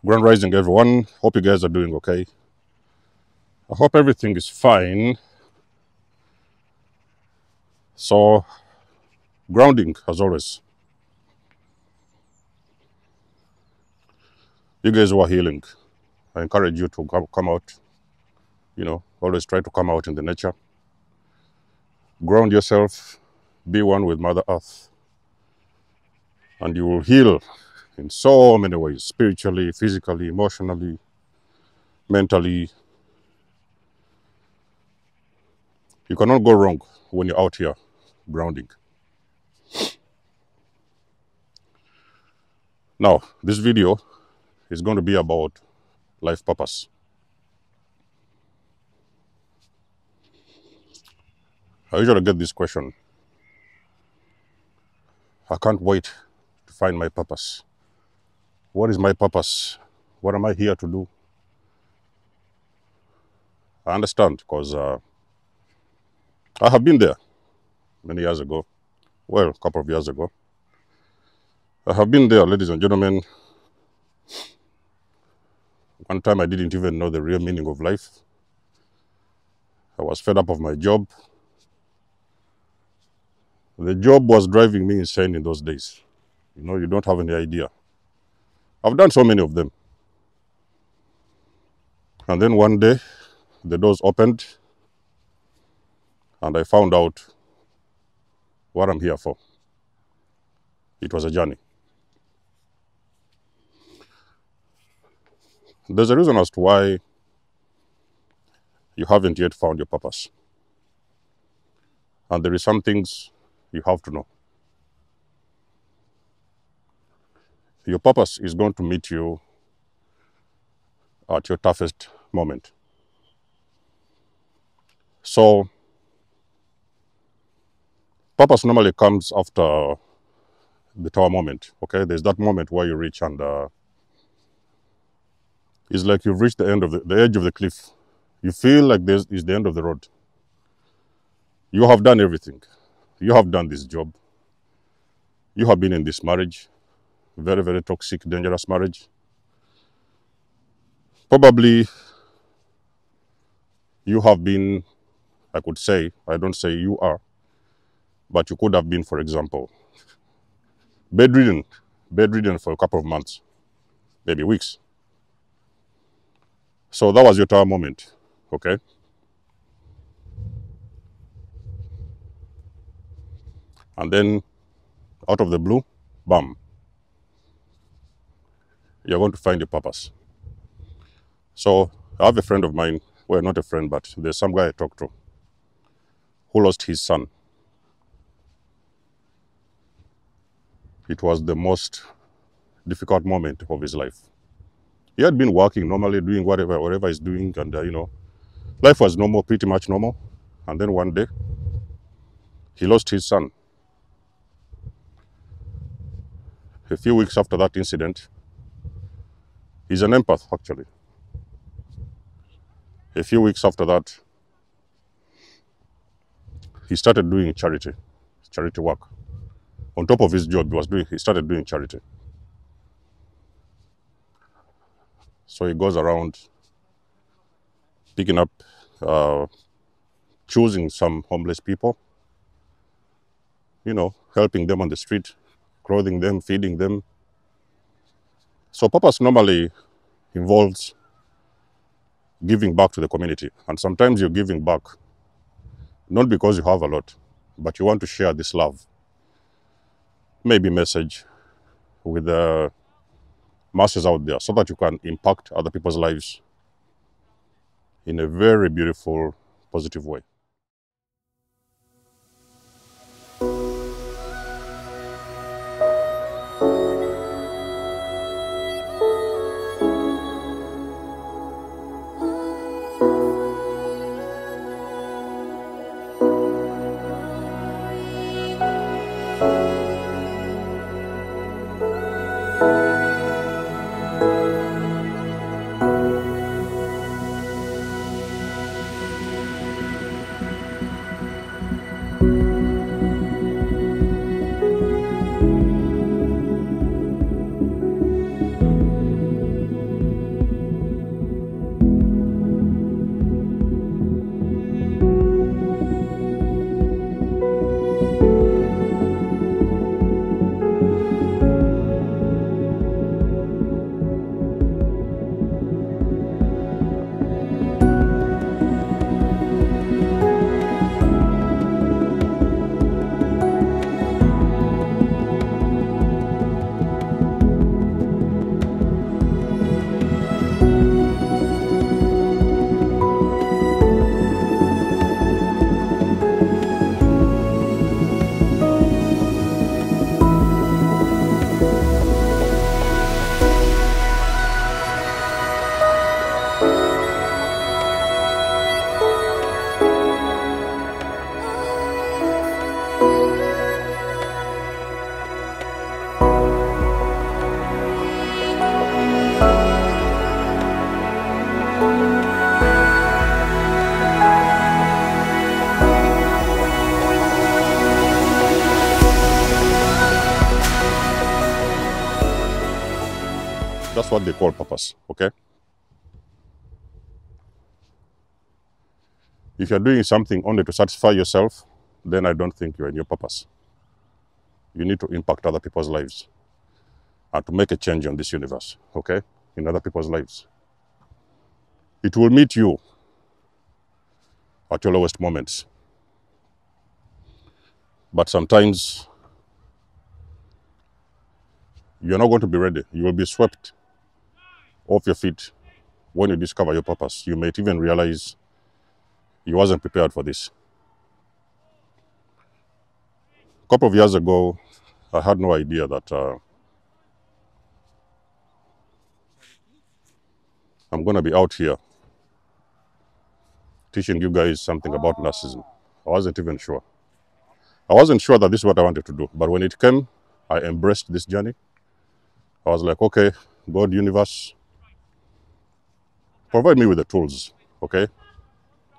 Grand Rising, everyone. Hope you guys are doing okay. I hope everything is fine. So, grounding, as always. You guys who are healing, I encourage you to come out. Always try to come out in the nature. Ground yourself. Be one with Mother Earth. And you will heal in so many ways, spiritually, physically, emotionally, mentally. You cannot go wrong when you're out here grounding. Now, this video is going to be about life purpose. I usually get this question. I can't wait to find my purpose. What is my purpose? What am I here to do? I understand because I have been there many years ago. Well, a couple of years ago. I have been there, ladies and gentlemen. One time I didn't even know the real meaning of life. I was fed up of my job. The job was driving me insane in those days. You don't have any idea. I've done so many of them. And then one day, the doors opened and I found out what I'm here for. It was a journey. There's a reason as to why you haven't yet found your purpose. And there is some things you have to know. Your purpose is going to meet you at your toughest moment. So, purpose normally comes after the tower moment, okay? There's that moment where you reach and it's like you've reached the end of the edge of the cliff. You feel like this is the end of the road. You have done everything. You have done this job. You have been in this marriage, very, very toxic, dangerous marriage. Probably you have been, I could say, I don't say you are, but you could have been, for example, bedridden for a couple of months, maybe weeks. So that was your tower moment, okay? And then out of the blue, bam, you're going to find your purpose. So I have a friend of mine, well, not a friend, but there's some guy I talked to who lost his son. It was the most difficult moment of his life. He had been working normally, doing whatever he's doing, and life was normal, pretty much normal. And then one day, he lost his son. A few weeks after that incident, he's an empath, actually. A few weeks after that, he started doing charity work. On top of his job, he started doing charity. So he goes around picking up, choosing some homeless people, helping them on the street, clothing them, feeding them. So purpose normally involves giving back to the community. And sometimes you're giving back, not because you have a lot, but you want to share this love, maybe message with the masses out there so that you can impact other people's lives in a very beautiful, positive way. That's what they call purpose, okay? If you're doing something only to satisfy yourself, then I don't think you're in your purpose. You need to impact other people's lives and to make a change on this universe, okay? In other people's lives. It will meet you at your lowest moments. But sometimes you're not going to be ready. You will be swept off your feet when you discover your purpose. You might even realize you wasn't prepared for this. A couple of years ago, I had no idea that I'm going to be out here teaching you guys something about narcissism. I wasn't even sure. I wasn't sure that this is what I wanted to do. But when it came, I embraced this journey. I was like, okay, God, universe, provide me with the tools, okay?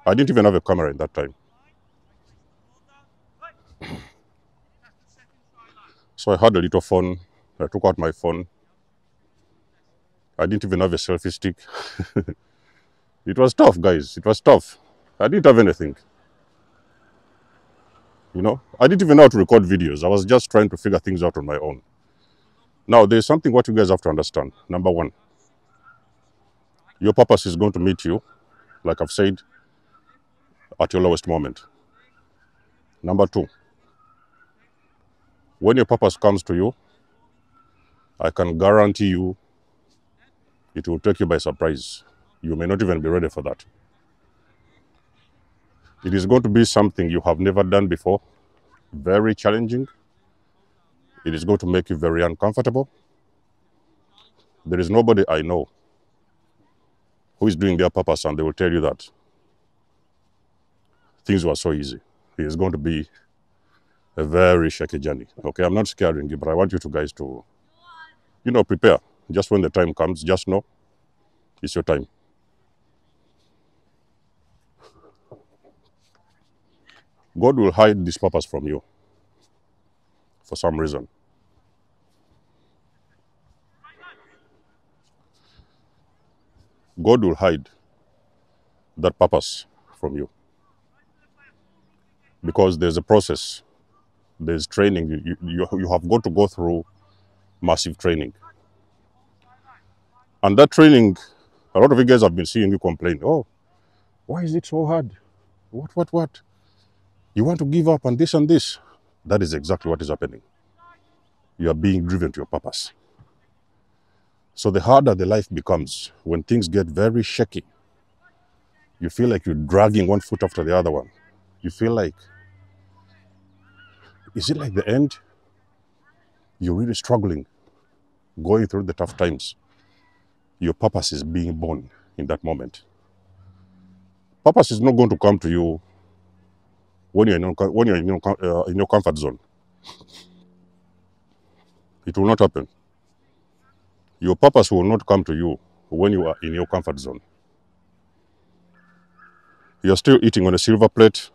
I didn't even have a camera in that time. So I had a little phone. I took out my phone. I didn't even have a selfie stick. It was tough, guys. It was tough. I didn't have anything. You know, I didn't even know how to record videos. I was just trying to figure things out on my own. Now, there's something what you guys have to understand. Number one, your purpose is going to meet you, like I've said, at your lowest moment. Number two, when your purpose comes to you, I can guarantee you it will take you by surprise. You may not even be ready for that. It is going to be something you have never done before, very challenging. It is going to make you very uncomfortable. There is nobody I know who is doing their purpose and they will tell you that things were so easy. It is going to be a very shaky journey. Okay, I'm not scaring you, but I want you guys to, prepare. Just when the time comes, just know it's your time. God will hide this purpose from you for some reason. God will hide that purpose from you because there's a process, there's training. You have got to go through massive training. And that training, a lot of you guys have been seeing you complain, oh, why is it so hard? What? You want to give up on this and this? That is exactly what is happening. You are being driven to your purpose. So the harder the life becomes, when things get very shaky, you feel like you're dragging one foot after the other one. You feel like, is it like the end? You're really struggling, going through the tough times. Your purpose is being born in that moment. Purpose is not going to come to you when you're in your comfort zone. It will not happen. Your purpose will not come to you when you are in your comfort zone. You're still eating on a silver plate.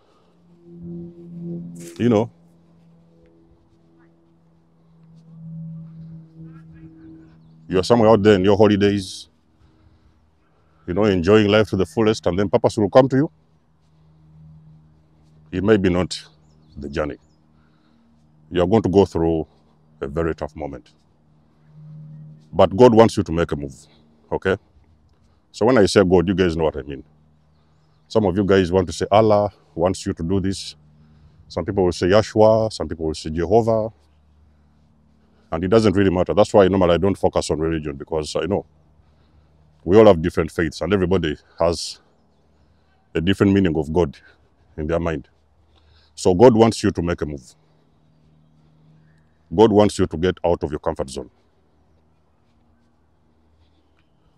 You're somewhere out there in your holidays, enjoying life to the fullest, and then purpose will come to you. It may be not the journey. You're going to go through a very tough moment. But God wants you to make a move, okay? So when I say God, you guys know what I mean. Some of you guys want to say Allah wants you to do this. Some people will say Yahshua, some people will say Jehovah. And it doesn't really matter. That's why normally I don't focus on religion, because I know we all have different faiths and everybody has a different meaning of God in their mind. So God wants you to make a move. God wants you to get out of your comfort zone.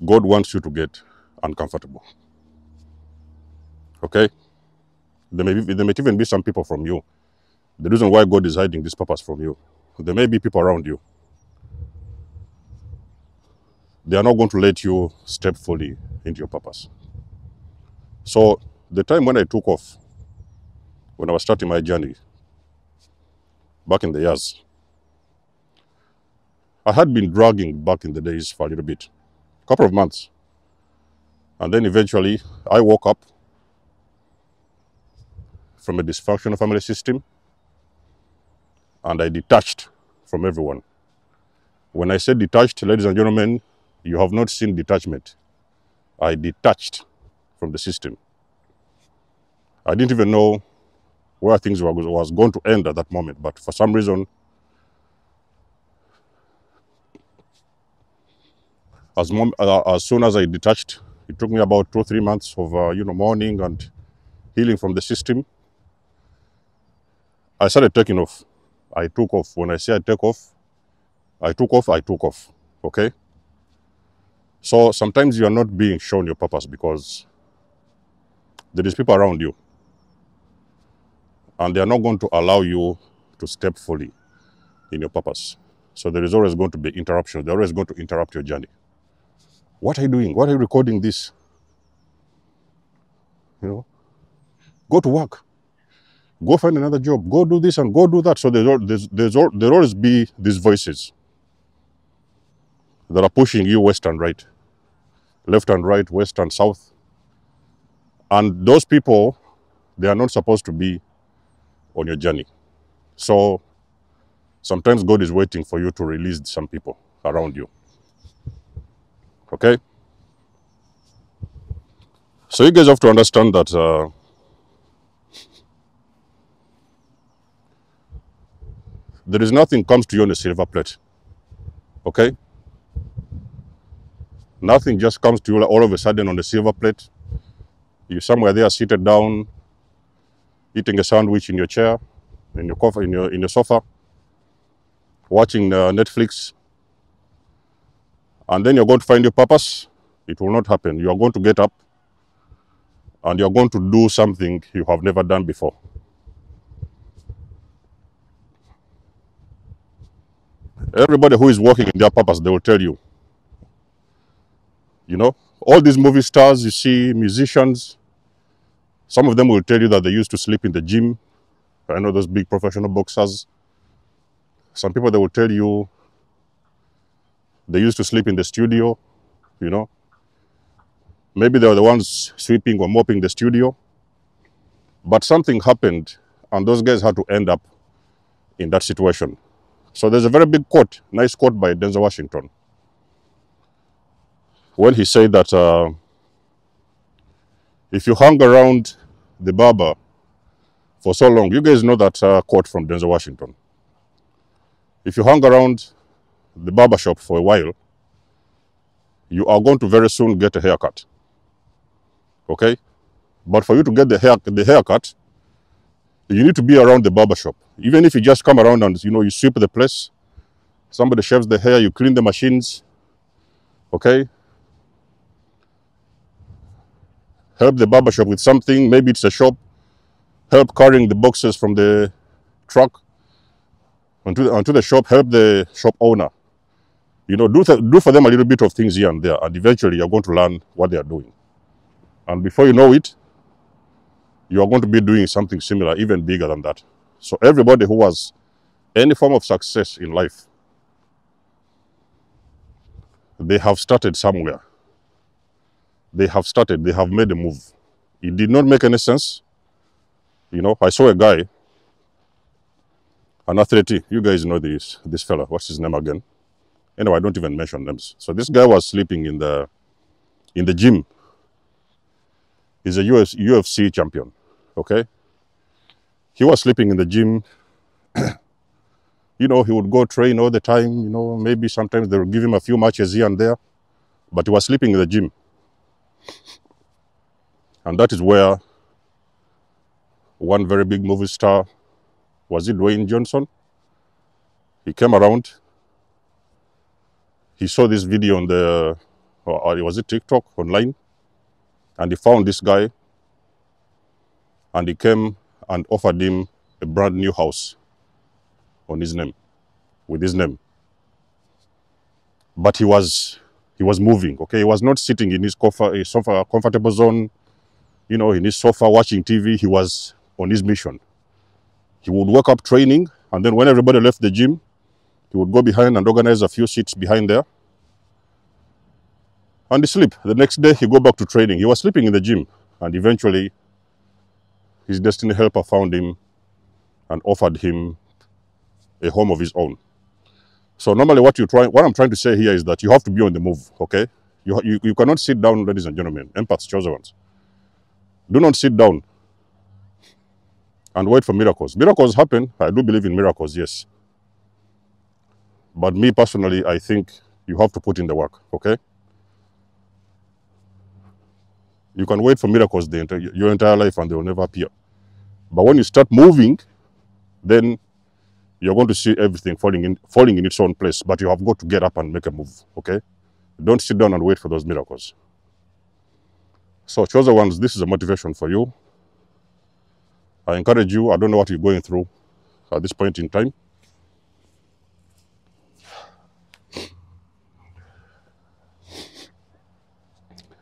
God wants you to get uncomfortable. Okay? There may even be some people from you. The reason why God is hiding this purpose from you, there may be people around you. They are not going to let you step fully into your purpose. So the time when I took off, when I was starting my journey, back in the years, I had been dragging back in the days for a little bit, a couple of months. And then eventually I woke up from a dysfunctional family system and I detached from everyone. When I said detached, ladies and gentlemen, you have not seen detachment. I detached from the system. I didn't even know where things was going to end at that moment, but for some reason, as soon as I detached, it took me about 2 or 3 months of mourning and healing from the system. I started taking off. I took off. When I say I take off, I took off. I took off. Okay. So sometimes you are not being shown your purpose because there is people around you, and they are not going to allow you to step fully in your purpose. So there is always going to be interruption. They're always going to interrupt your journey. What are you doing? What are you recording this? Go to work. Go find another job. Go do this and go do that. So there'll always be these voices that are pushing you west and right, left and right, west and south. And those people, they are not supposed to be on your journey. So sometimes God is waiting for you to release some people around you. Okay? So you guys have to understand that there is nothing comes to you on a silver plate. Okay? Nothing just comes to you all of a sudden on a silver plate. You're somewhere there seated down, eating a sandwich in your chair, in your coffee, in your sofa, watching Netflix, and then you're going to find your purpose. It will not happen. You are going to get up and you're going to do something you have never done before. Everybody who is working in their purpose, they will tell you. All these movie stars you see, musicians, some of them will tell you that they used to sleep in the gym. I know those big professional boxers. Some people, they will tell you they used to sleep in the studio, Maybe they were the ones sweeping or mopping the studio. But something happened and those guys had to end up in that situation. So there's a very big quote, nice quote by Denzel Washington, when he said that if you hang around the barber for so long, you guys know that quote from Denzel Washington. If you hang around the barber shop for a while, you are going to very soon get a haircut. Okay? But for you to get the haircut, you need to be around the barber shop. Even if you just come around and you sweep the place, somebody shaves the hair, you clean the machines, okay? Help the barber shop with something, maybe it's a shop, help carrying the boxes from the truck onto the shop, help the shop owner. Do for them a little bit of things here and there, and eventually you're going to learn what they are doing. And before you know it, you are going to be doing something similar, even bigger than that. So everybody who has any form of success in life, they have started somewhere. They have made a move. It did not make any sense. I saw a guy, an athlete. You guys know this fella. What's his name again? Anyway, I don't even mention names. So this guy was sleeping in the gym. He's a UFC champion. Okay? He was sleeping in the gym. He would go train all the time. Maybe sometimes they would give him a few matches here and there. But he was sleeping in the gym. And that is where one very big movie star, was it Dwayne Johnson? He came around. He saw this video on or was it TikTok, online? And he found this guy. And he came and offered him a brand new house on his name, with his name. But he was moving, okay? He was not sitting in his sofa, comfortable zone, in his sofa watching TV. He was on his mission. He would wake up training, and then when everybody left the gym, He would go behind and organize a few seats behind there and he sleep. The next day, he go back to training. He was sleeping in the gym, and eventually, his destiny helper found him and offered him a home of his own. So normally what I'm trying to say here is that you have to be on the move, okay? You cannot sit down, ladies and gentlemen, empaths, chosen ones. Do not sit down and wait for miracles. Miracles happen. I do believe in miracles, yes. But me personally, I think you have to put in the work, okay? You can wait for miracles your entire life and they will never appear. But when you start moving, then you're going to see everything falling in its own place. But you have got to get up and make a move, okay? Don't sit down and wait for those miracles. So, chosen ones, this is a motivation for you. I encourage you. I don't know what you're going through at this point in time.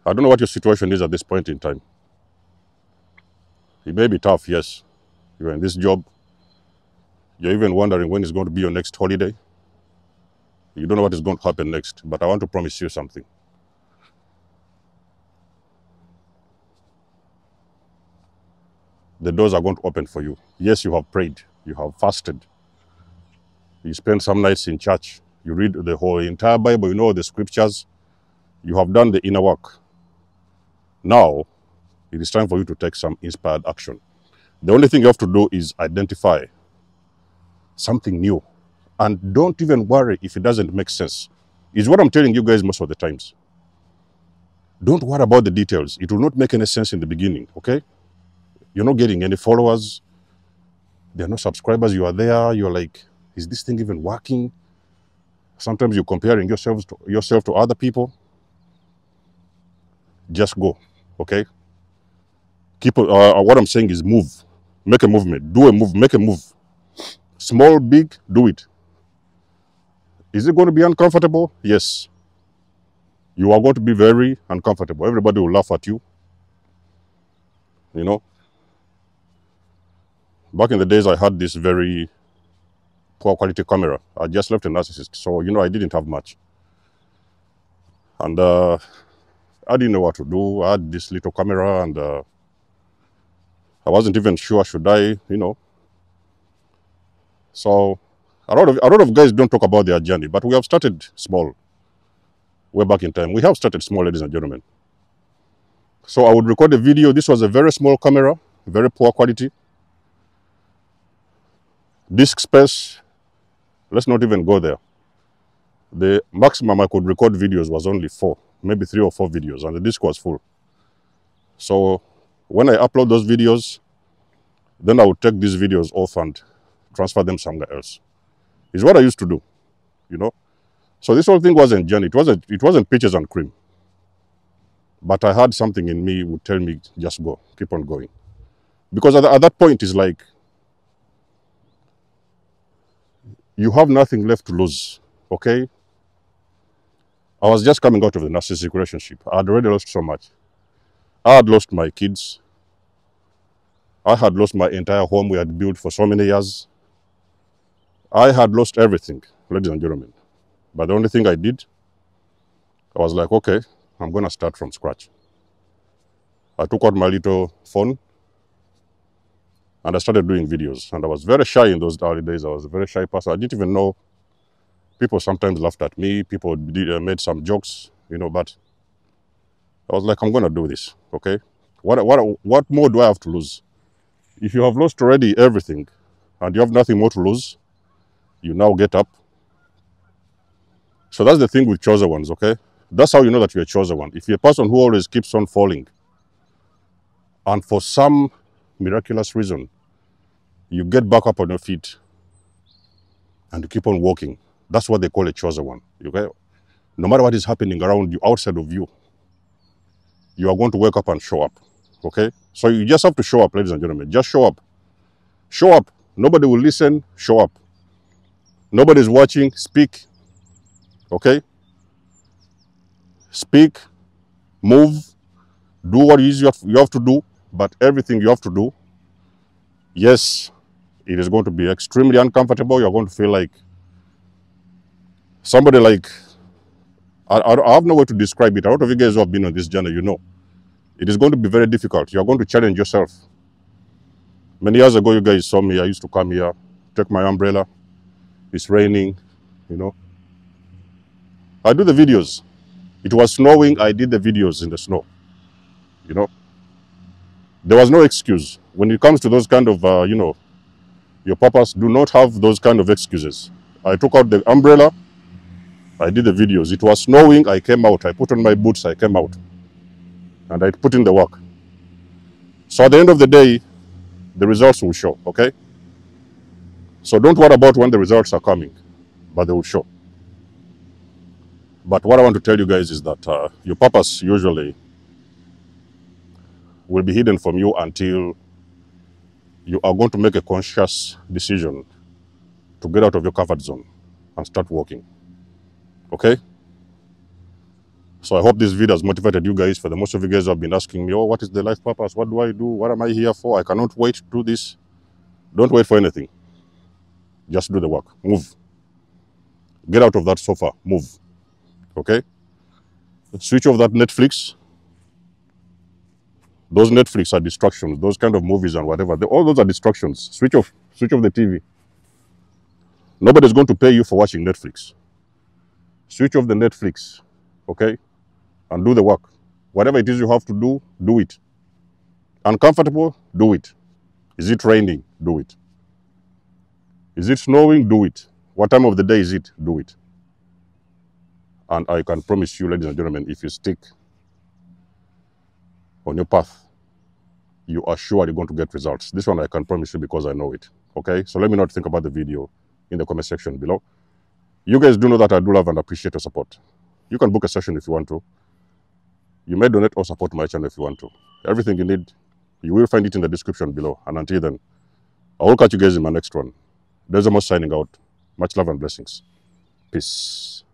I don't know what your situation is at this point in time. It may be tough, yes. You're in this job. You're even wondering when is going to be your next holiday. You don't know what is going to happen next, but I want to promise you something. The doors are going to open for you. Yes, you have prayed. You have fasted. You spend some nights in church. You read the whole entire Bible. You know the scriptures. You have done the inner work. Now, it is time for you to take some inspired action. The only thing you have to do is identify something new. And don't even worry if it doesn't make sense. It's what I'm telling you guys most of the times. Don't worry about the details. It will not make any sense in the beginning, okay? You're not getting any followers. There are no subscribers. You are there. You're like, is this thing even working? Sometimes you're comparing yourself to other people. Just go, okay? What I'm saying is move. Make a movement. Do a move. Make a move. Small, big, do it. Is it going to be uncomfortable? Yes. You are going to be very uncomfortable. Everybody will laugh at you. You know? Back in the days, I had this very poor quality camera. I just left a narcissist. So, I didn't have much. And I didn't know what to do. I had this little camera and I wasn't even sure should I, So a lot of guys don't talk about their journey, but we have started small. Way back in time. We have started small, ladies and gentlemen. So I would record a video. This was a very small camera, very poor quality. Disk space, let's not even go there. The maximum I could record videos was only 4, maybe 3 or 4 videos, and the disk was full. So when I upload those videos, then I would take these videos off and transfer them somewhere else. It's what I used to do, So this whole thing wasn't journey. It wasn't peaches and cream. But I had something in me would tell me, just go, keep on going. Because at that point, it's like, you have nothing left to lose, okay? I was just coming out of the narcissistic relationship. I had already lost so much. I had lost my kids. I had lost my entire home we had built for so many years. I had lost everything, ladies and gentlemen. But the only thing I did, I was like, okay, I'm going to start from scratch. I took out my little phone and I started doing videos. And I was very shy in those early days. I was a very shy person. I didn't even know. People sometimes laughed at me. People made some jokes, but I was like, I'm going to do this, okay? What more do I have to lose? If you have lost already everything and you have nothing more to lose, you now get up. So that's the thing with chosen ones, okay? That's how you know that you're a chosen one. If you're a person who always keeps on falling, and for some miraculous reason, you get back up on your feet and you keep on walking, that's what they call a chosen one, okay? No matter what is happening around you, outside of you, you are going to wake up and show up, okay? So you just have to show up, ladies and gentlemen. Just show up. Show up. Nobody will listen. Show up. Nobody's watching. Speak. Okay? Speak. Move. Do what it is you have to do. But everything you have to do, yes, it is going to be extremely uncomfortable. You're going to feel like somebody like, I have no way to describe it. A lot of you guys who have been on this journey, you know, it is going to be very difficult. You are going to challenge yourself. Many years ago, you guys saw me. I used to come here, take my umbrella. It's raining, you know. I do the videos. It was snowing. I did the videos in the snow, you know. There was no excuse. When it comes to those kind of, you know, your papas do not have those kind of excuses. I took out the umbrella. I did the videos. It was snowing. I came out. I put on my boots. I came out. And I put in the work. So at the end of the day, the results will show, okay? So don't worry about when the results are coming, but they will show. But what I want to tell you guys is that your purpose usually will be hidden from you until you are going to make a conscious decision to get out of your comfort zone and start working, okay? So I hope this video has motivated you guys. For the most of you guys who have been asking me, oh, what is the life purpose? What do I do? What am I here for? I cannot wait to do this. Don't wait for anything. Just do the work. Move. Get out of that sofa. Move. Okay? Switch off that Netflix. Those Netflix are distractions. Those kind of movies and whatever. All those are distractions. Switch off. Switch off the TV. Nobody's going to pay you for watching Netflix. Switch off the Netflix. Okay? And do the work. Whatever it is you have to do, do it. Uncomfortable, do it. Is it raining? Do it. Is it snowing? Do it. What time of the day is it? Do it. And I can promise you, ladies and gentlemen, if you stick on your path, you are surely going to get results. This one I can promise you because I know it. Okay? So let me not think about the video in the comment section below. You guys do know that I do love and appreciate your support. You can book a session if you want to. You may donate or support my channel if you want to. Everything you need, you will find it in the description below. And until then, I will catch you guys in my next one. There's almost signing out. Much love and blessings. Peace.